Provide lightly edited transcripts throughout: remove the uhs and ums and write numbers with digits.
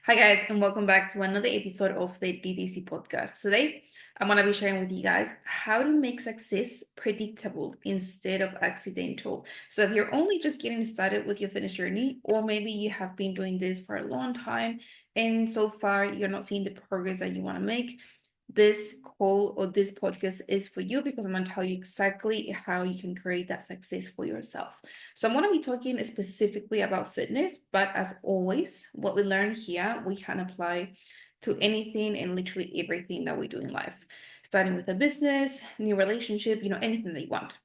Hi, guys, and welcome back to another episode of the DDC Podcast. Today, I'm going to be sharing with you guys how to make success predictable instead of accidental. So, if you're only just getting started with your fitness journey, or maybe you have been doing this for a long time and so far you're not seeing the progress that you want to make, this call or this podcast is for you because I'm going to tell you exactly how you can create that success for yourself. So I'm going to be talking specifically about fitness, but as always, what we learn here, we can apply to anything and literally everything that we do in life, starting with a business, new relationship, anything that you want.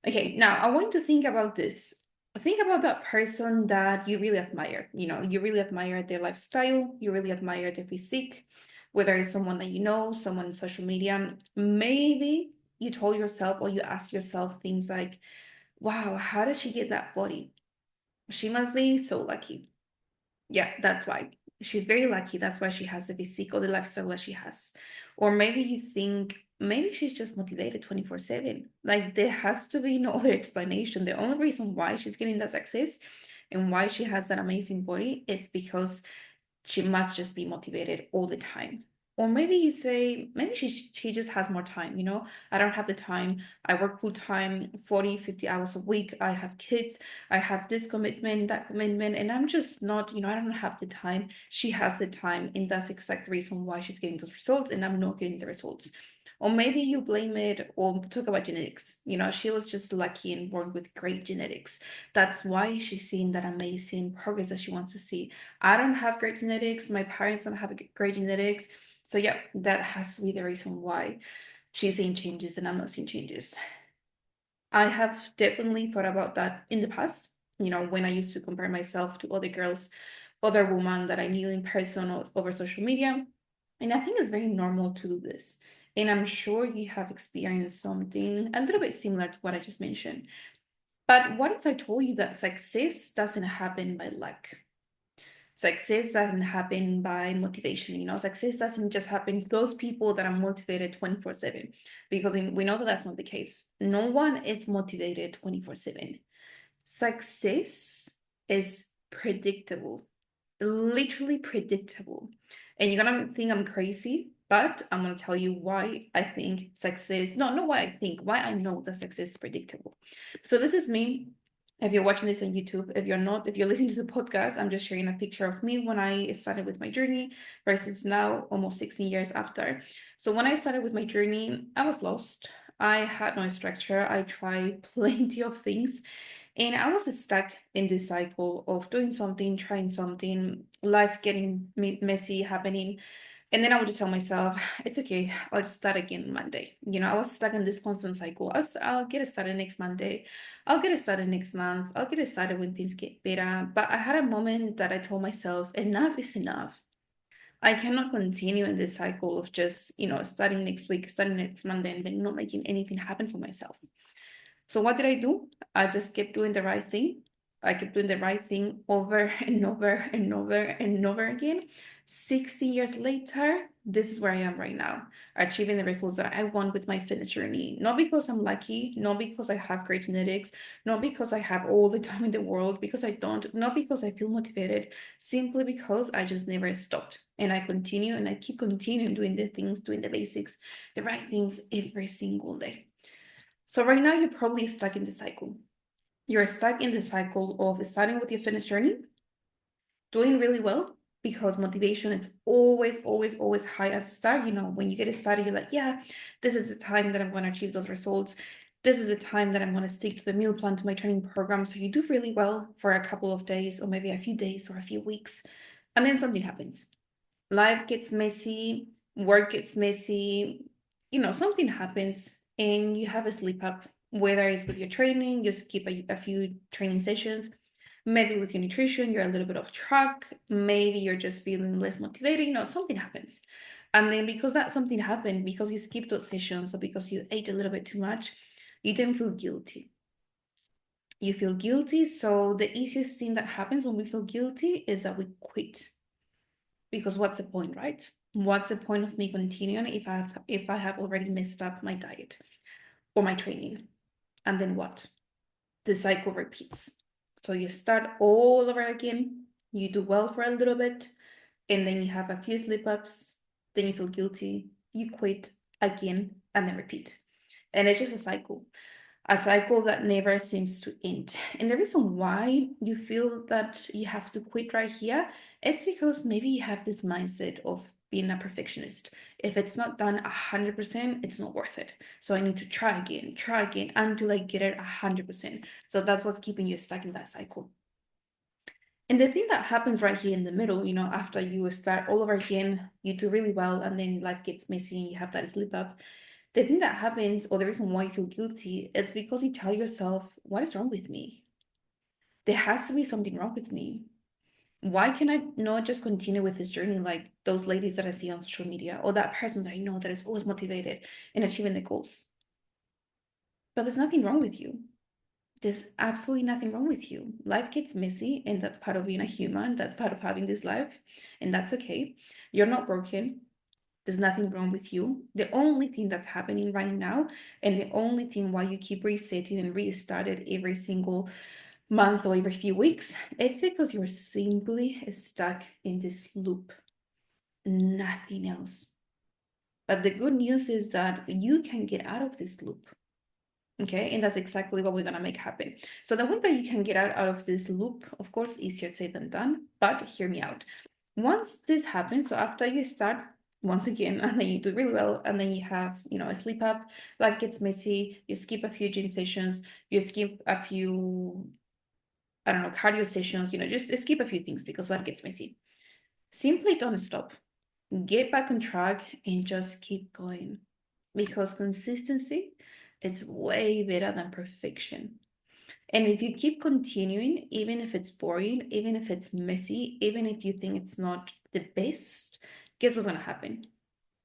Okay, now I want you to think about this. Think about that person that you really admire. You really admire their lifestyle, you really admire their physique, whether it's someone that you know, someone on social media. Maybe you told yourself or you ask yourself things like, wow, how does she get that body? She must be so lucky. Yeah, that's why. She's very lucky. That's why she has the physique or the lifestyle that she has. Or maybe you think maybe she's just motivated 24/7. Like there has to be no other explanation. The only reason why she's getting that success and why she has that amazing body, it's because she must just be motivated all the time. Or maybe you say, maybe she just has more time. I don't have the time. I work full time, 40, 50 hours a week. I have kids. I have this commitment, that commitment, and I'm just not, I don't have the time. She has the time, and that's exact reason why she's getting those results, and I'm not getting the results. Or maybe you blame it or talk about genetics. She was just lucky and born with great genetics. That's why she's seeing that amazing progress that she wants to see. I don't have great genetics. My parents don't have great genetics. So yeah, that has to be the reason why she's seeing changes and I'm not seeing changes. I have definitely thought about that in the past, when I used to compare myself to other girls, other women that I knew in person or over social media. And I think it's very normal to do this. And I'm sure you have experienced something a little bit similar to what I just mentioned. But what if I told you that success doesn't happen by luck? Success doesn't happen by motivation. Success doesn't just happen to those people that are motivated 24/7, because we know that that's not the case. No one is motivated 24/7. Success is predictable, literally predictable. And you're gonna think I'm crazy, but I'm gonna tell you why I think success, no, not why I think, why I know that success is predictable. So this is me. If you're watching this on YouTube, if you're not, if you're listening to the podcast, I'm just sharing a picture of me when I started with my journey versus now, almost 16 years after. So when I started with my journey, I was lost. I had no structure. I tried plenty of things. And I was stuck in this cycle of doing something, trying something, life getting messy, happening. And then I would just tell myself, it's okay, I'll just start again Monday. I was stuck in this constant cycle. I'll get it started next Monday. I'll get it started next month. I'll get it started when things get better. But I had a moment that I told myself, enough is enough. I cannot continue in this cycle of just, starting next week, starting next Monday, and then not making anything happen for myself. So what did I do? I just kept doing the right thing. I kept doing the right thing over and over and over and over again. 60 years later, this is where I am right now, achieving the results that I want with my fitness journey. Not because I'm lucky, not because I have great genetics, not because I have all the time in the world, because I don't, not because I feel motivated, simply because I just never stopped. And I continue and I keep continuing doing the things, doing the basics, the right things every single day. So right now you're probably stuck in the cycle. You're stuck in the cycle of starting with your fitness journey, doing really well because motivation is always, always, always high at the start. When you get started, you're like, yeah, this is the time that I'm going to achieve those results. This is the time that I'm going to stick to the meal plan, to my training program. So you do really well for a couple of days or maybe a few days or a few weeks. And then something happens. Life gets messy, work gets messy, something happens and you have a slip up, whether it's with your training, you skip a few training sessions, maybe with your nutrition, you're a little bit off track, maybe you're just feeling less motivated, something happens. And then because that something happened, because you skipped those sessions or because you ate a little bit too much, you then feel guilty. You feel guilty. So the easiest thing that happens when we feel guilty is that we quit. Because what's the point, right? What's the point of me continuing if I have already messed up my diet or my training? And then what? The cycle repeats. So you start all over again. You do well for a little bit, and then you have a few slip ups, then you feel guilty, you quit again, and then repeat. And it's just a cycle that never seems to end. And the reason why you feel that you have to quit right here, it's because maybe you have this mindset of being a perfectionist. If it's not done 100%, it's not worth it. So I need to try again until I get it 100%. So that's what's keeping you stuck in that cycle. And the thing that happens right here in the middle, after you start all over again, you do really well, and then life gets messy and you have that slip up. The thing that happens, or the reason why you feel guilty, is because you tell yourself, what is wrong with me? There has to be something wrong with me. Why can I not just continue with this journey like those ladies that I see on social media, or that person that I know that is always motivated in achieving their goals? But there's nothing wrong with you. There's absolutely nothing wrong with you. Life gets messy, and that's part of being a human. That's part of having this life, and that's okay. You're not broken. There's nothing wrong with you. The only thing that's happening right now, and the only thing why you keep resetting and restarted every single month or every few weeks, it's because you're simply stuck in this loop. Nothing else. But the good news is that you can get out of this loop. Okay, and that's exactly what we're gonna make happen. So the way that you can get out of this loop, of course, easier said than done, but hear me out. Once this happens, so after you start once again, and then you do really well, and then you have, a sleep up, life gets messy, you skip a few gym sessions, you skip a few, I don't know, cardio sessions, just skip a few things because life gets messy. Simply don't stop. Get back on track and just keep going. Because consistency is way better than perfection. And if you keep continuing, even if it's boring, even if it's messy, even if you think it's not the best, guess what's gonna happen?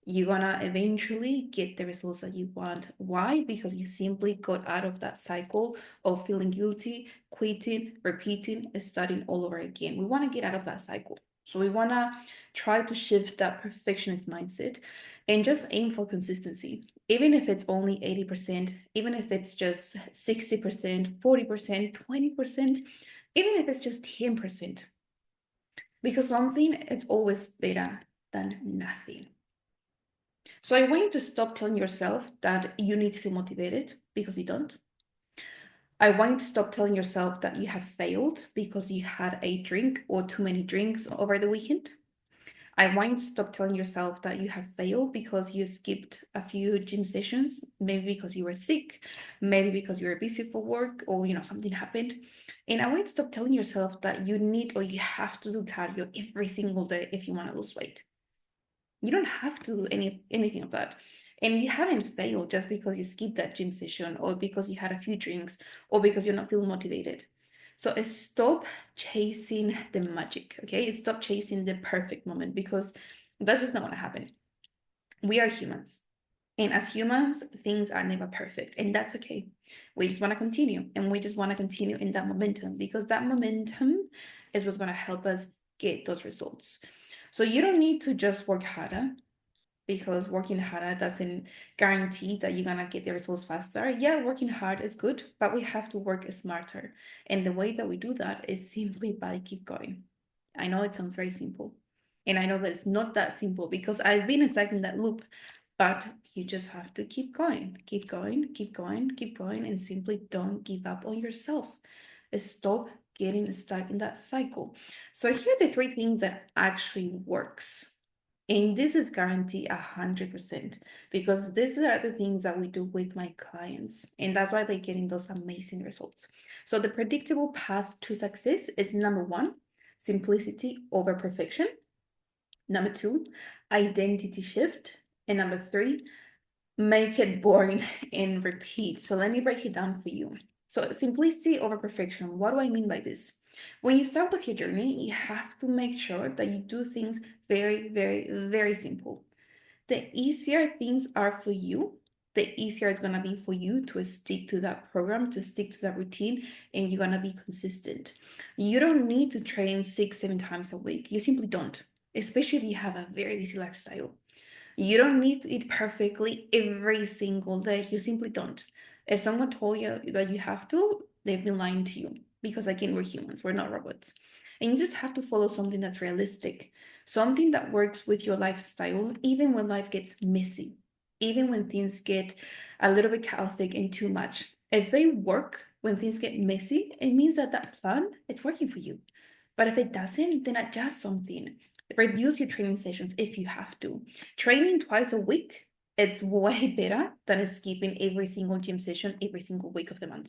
You're gonna eventually get the results that you want. Why? Because you simply got out of that cycle of feeling guilty, quitting, repeating, and starting all over again. We wanna get out of that cycle. So we wanna try to shift that perfectionist mindset and just aim for consistency. Even if it's only 80%, even if it's just 60%, 40%, 20%, even if it's just 10%. Because something is always better than nothing. So I want you to stop telling yourself that you need to feel motivated because you don't. I want you to stop telling yourself that you have failed because you had a drink or too many drinks over the weekend. I want you to stop telling yourself that you have failed because you skipped a few gym sessions, maybe because you were sick, maybe because you were busy for work, or something happened. And I want you to stop telling yourself that you need or you have to do cardio every single day if you want to lose weight. You don't have to do anything of that. And you haven't failed just because you skipped that gym session or because you had a few drinks or because you're not feeling motivated. So stop chasing the magic, okay? Stop chasing the perfect moment because that's just not going to happen. We are humans. And as humans, things are never perfect, and that's okay. We just want to continue, and we just want to continue in that momentum because that momentum is what's going to help us get those results. So you don't need to just work harder because working harder doesn't guarantee that you're gonna get the results faster. Yeah, working hard is good, but we have to work smarter. And the way that we do that is simply by keep going. I know it sounds very simple. And I know that it's not that simple because I've been stuck in that loop, but you just have to keep going, keep going, keep going, keep going, and simply don't give up on yourself. Stop getting stuck in that cycle. So here are the three things that actually works, and this is guaranteed 100% because these are the things that we do with my clients. And that's why they're getting those amazing results. So the predictable path to success is number one, simplicity over perfection. Number two, identity shift. And number three, make it boring and repeat. So let me break it down for you. So simplicity over perfection. What do I mean by this? When you start with your journey, you have to make sure that you do things very, very, very simple. The easier things are for you, the easier it's gonna be for you to stick to that program, to stick to that routine, and you're gonna be consistent. You don't need to train 6, 7 times a week. You simply don't, especially if you have a very busy lifestyle. You don't need to eat perfectly every single day. You simply don't. If someone told you that you have to, they've been lying to you because again, we're humans, we're not robots. And you just have to follow something that's realistic, something that works with your lifestyle, even when life gets messy, even when things get a little bit chaotic and too much. If they work when things get messy, it means that that plan, it's working for you. But if it doesn't, then adjust something. Reduce your training sessions if you have to. Training twice a week, it's way better than skipping every single gym session every single week of the month.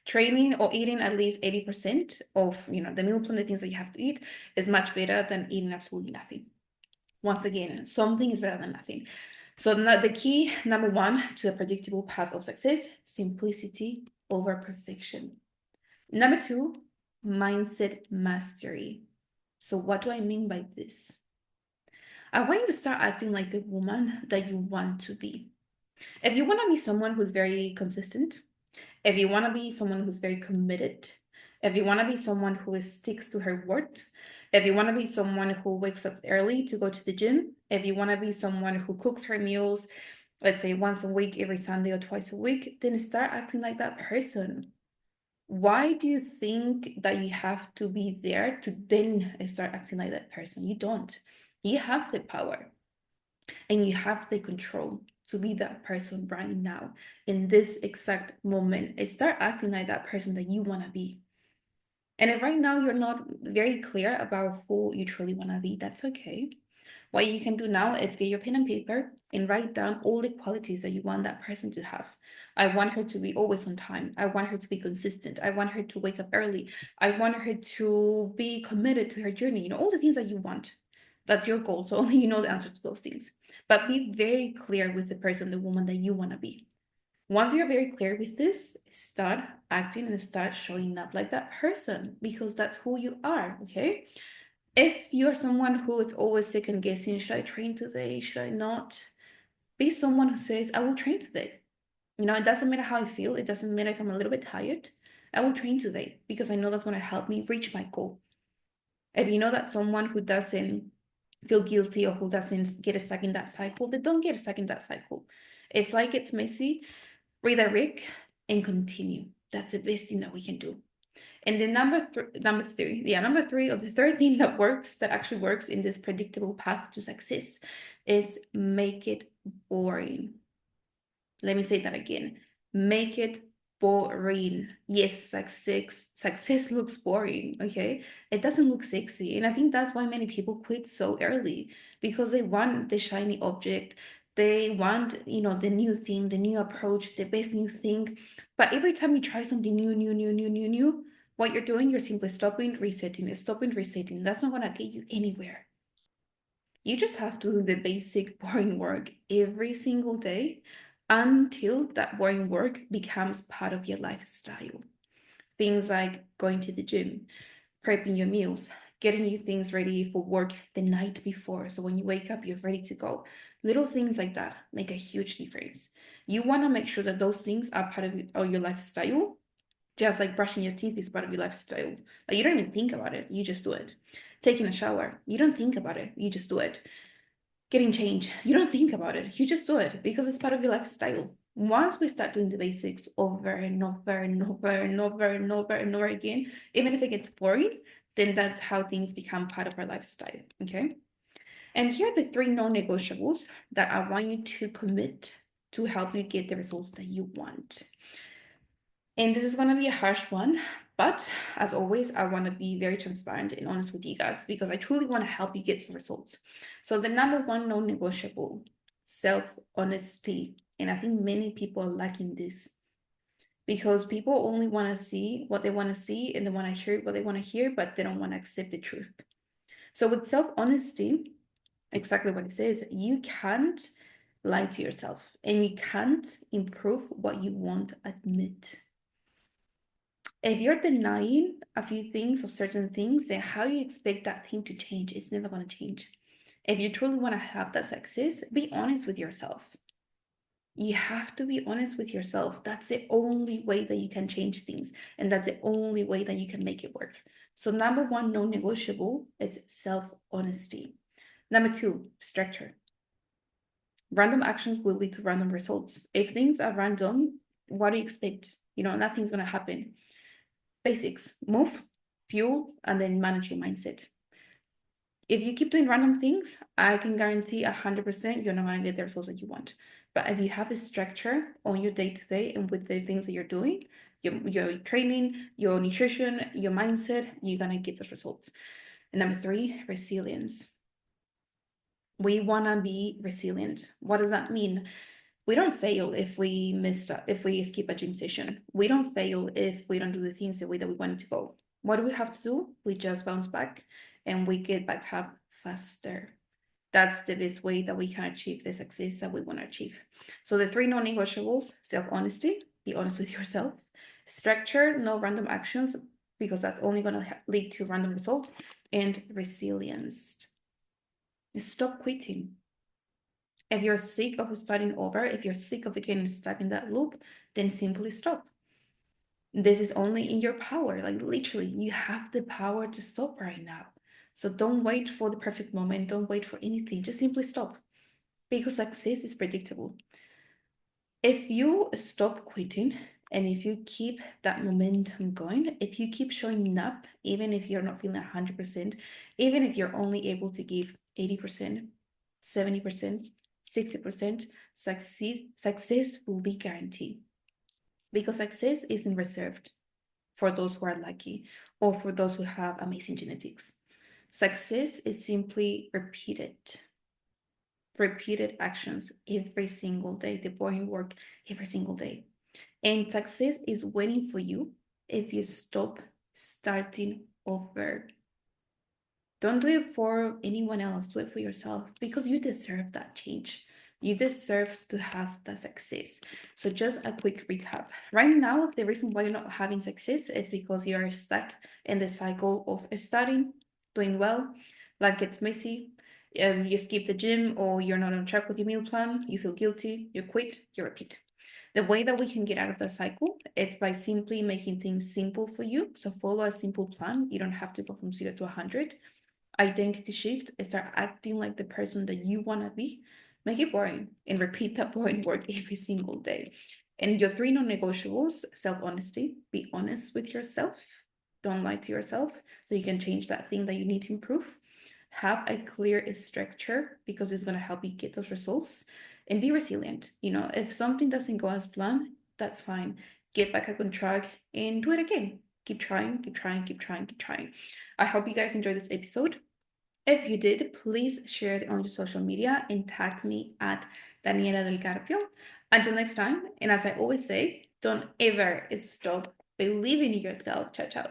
Training or eating at least 80% of the meal plan, the things that you have to eat, is much better than eating absolutely nothing. Once again, something is better than nothing. So the key, number one, to a predictable path of success, simplicity over perfection. Number two, mindset mastery. So what do I mean by this? I want you to start acting like the woman that you want to be. If you want to be someone who's very consistent, if you want to be someone who's very committed, if you want to be someone who sticks to her word, if you want to be someone who wakes up early to go to the gym, if you want to be someone who cooks her meals, let's say once a week, every Sunday or twice a week, then start acting like that person. Why do you think that you have to be there to then start acting like that person? You don't. You have the power and you have the control to be that person right now in this exact moment and start acting like that person that you want to be. And if right now you're not very clear about who you truly want to be, that's okay. What you can do now is get your pen and paper and write down all the qualities that you want that person to have. I want her to be always on time. I want her to be consistent. I want her to wake up early. I want her to be committed to her journey. All the things that you want. That's your goal. So only you know the answer to those things. But be very clear with the person, the woman that you want to be. Once you're very clear with this, start acting and start showing up like that person because that's who you are, okay? If you're someone who is always second guessing, should I train today? Should I not? Be someone who says, I will train today. It doesn't matter how I feel. It doesn't matter if I'm a little bit tired. I will train today because I know that's going to help me reach my goal. If you know that someone who doesn't feel guilty or who doesn't get stuck in that cycle, they don't get stuck in that cycle. If life gets messy, redirect and continue. That's the best thing that we can do. And then number three of the third thing that actually works in this predictable path to success, is make it boring. Let me say that again. Make it boring. Yes, success looks boring, okay? It doesn't look sexy. And I think that's why many people quit so early, because they want the shiny object. They want, the new thing, the new approach, the best new thing. But every time you try something new, what you're doing, you're simply stopping, resetting. That's not gonna get you anywhere. You just have to do the basic boring work every single day until that boring work becomes part of your lifestyle. Things like going to the gym, prepping your meals, getting you things ready for work the night before. So when you wake up, you're ready to go. Little things like that make a huge difference. You want to make sure that those things are part of your lifestyle. Just like brushing your teeth is part of your lifestyle. Like you don't even think about it, you just do it. Taking a shower, you don't think about it, you just do it. Getting changed, you don't think about it, you just do it because it's part of your lifestyle. Once we start doing the basics over and over and over and over and over and over again, even if it gets boring, then that's how things become part of our lifestyle, okay? And here are the three non-negotiables that I want you to commit to help you get the results that you want. And this is going to be a harsh one, but as always, I want to be very transparent and honest with you guys because I truly want to help you get the results. So the number one non-negotiable, self-honesty. And I think many people are lacking this because people only want to see what they want to see and they want to hear what they want to hear, but they don't want to accept the truth. So with self-honesty, exactly what it says, you can't lie to yourself and you can't improve what you won't admit. If you're denying a few things or certain things, then how you expect that thing to change? It's never going to change. If you truly want to have that success, be honest with yourself. You have to be honest with yourself. That's the only way that you can change things. And that's the only way that you can make it work. So number one, non-negotiable, it's self-honesty. Number two, structure. Random actions will lead to random results. If things are random, what do you expect? Nothing's going to happen. Basics, move, fuel, and then manage your mindset. If you keep doing random things, I can guarantee 100% you're not going to get the results that you want. But if you have a structure on your day to day and with the things that you're doing, your training, your nutrition, your mindset, you're going to get those results. And number 3, resilience. We want to be resilient. What does that mean? We don't fail if we messed up, if we skip a gym session. We don't fail if we don't do the things the way that we wanted to go. What do we have to do? We just bounce back and we get back up faster. That's the best way that we can achieve the success that we want to achieve. So the 3 non-negotiables: self-honesty, be honest with yourself; structure, no random actions, because that's only going to lead to random results; and resilience. Stop quitting. If you're sick of starting over, if you're sick of getting stuck in that loop, then simply stop. This is only in your power. Like literally, you have the power to stop right now. So don't wait for the perfect moment. Don't wait for anything. Just simply stop, because success is predictable. If you stop quitting and if you keep that momentum going, if you keep showing up, even if you're not feeling 100%, even if you're only able to give 80%, 70%, 60%, success will be guaranteed, because success isn't reserved for those who are lucky or for those who have amazing genetics. Success is simply repeated actions every single day, the boring work every single day. And success is waiting for you if you stop starting over. Don't do it for anyone else, do it for yourself, because you deserve that change. You deserve to have that success. So just a quick recap. Right now, the reason why you're not having success is because you are stuck in the cycle of studying, doing well, life gets messy, you skip the gym, or you're not on track with your meal plan, you feel guilty, you quit, you repeat. The way that we can get out of that cycle is by simply making things simple for you. So follow a simple plan. You don't have to go from 0 to 100. Identity shift is start acting like the person that you want to be. Make it boring and repeat that boring work every single day. And your 3 non-negotiables: self-honesty, be honest with yourself, don't lie to yourself, so you can change that thing that you need to improve. Have a clear structure, because it's going to help you get those results. And be resilient. If something doesn't go as planned, that's fine. Get back up on track and do it again. Keep trying, keep trying, keep trying, keep trying. I hope you guys enjoyed this episode. If you did, please share it on your social media and tag me at Daniela del Carpio. Until next time, and as I always say, don't ever stop believing in yourself. Ciao, ciao.